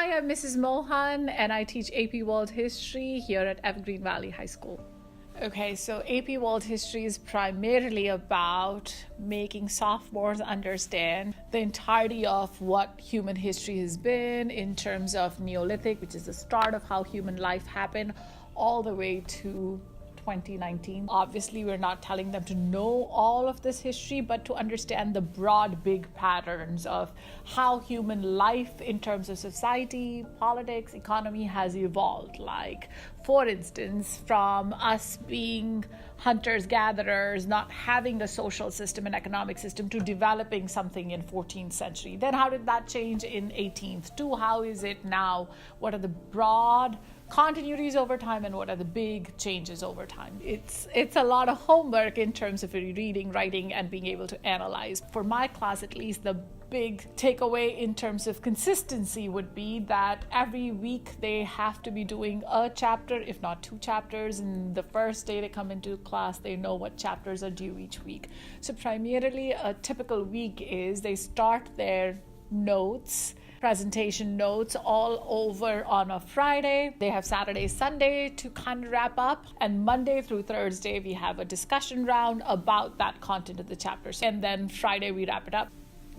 Hi, I'm Mrs. Mohan, and I teach AP World History here at Evergreen Valley High School. Okay, so AP World History is primarily about making sophomores understand the entirety of what human history has been in terms of Neolithic, which is the start of how human life happened, all the way to 2019. Obviously, we're not telling them to know all of this history, but to understand the broad, big patterns of how human life in terms of society, politics, economy has evolved. Like, for instance, from us being hunters, gatherers, not having a social system and economic system, to developing something in 14th century. Then how did that change in 18th to how is it now? What are the broad continuities over time and what are the big changes over time? It's a lot of homework in terms of reading, writing, and being able to analyze. For my class, at least, the big takeaway in terms of consistency would be that every week they have to be doing a chapter, if not 2 chapters, and the first day they come into class they know what chapters are due each week. So primarily a typical week is they start their presentation notes all over on a Friday. They have Saturday, Sunday to kind of wrap up, and Monday through Thursday we have a discussion round about that content of the chapters, and then Friday we wrap it up.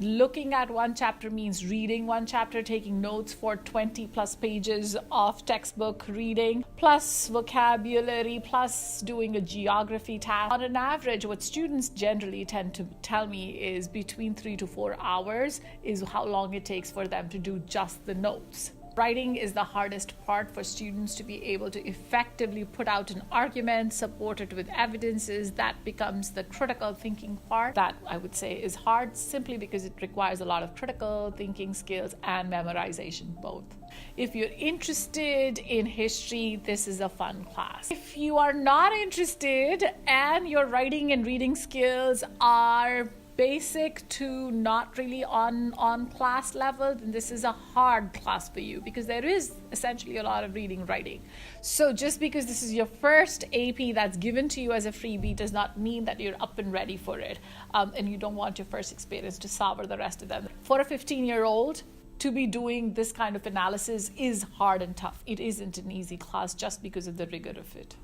Looking at one chapter means reading one chapter, taking notes for 20 plus pages of textbook reading, plus vocabulary, plus doing a geography task. On an average, what students generally tend to tell me is between 3 to 4 hours is how long it takes for them to do just the notes. Writing is the hardest part for students to be able to effectively put out an argument, support it with evidences. That becomes the critical thinking part that I would say is hard, simply because it requires a lot of critical thinking skills and memorization both. If you're interested in history, this is a fun class. If you are not interested and your writing and reading skills are basic to not really on class level, then this is a hard class for you, because there is essentially a lot of reading, writing. So just because this is your first AP that's given to you as a freebie does not mean that you're up and ready for it, and you don't want your first experience to sour the rest of them. For a 15-year-old to be doing this kind of analysis is hard and tough. It isn't an easy class just because of the rigor of it.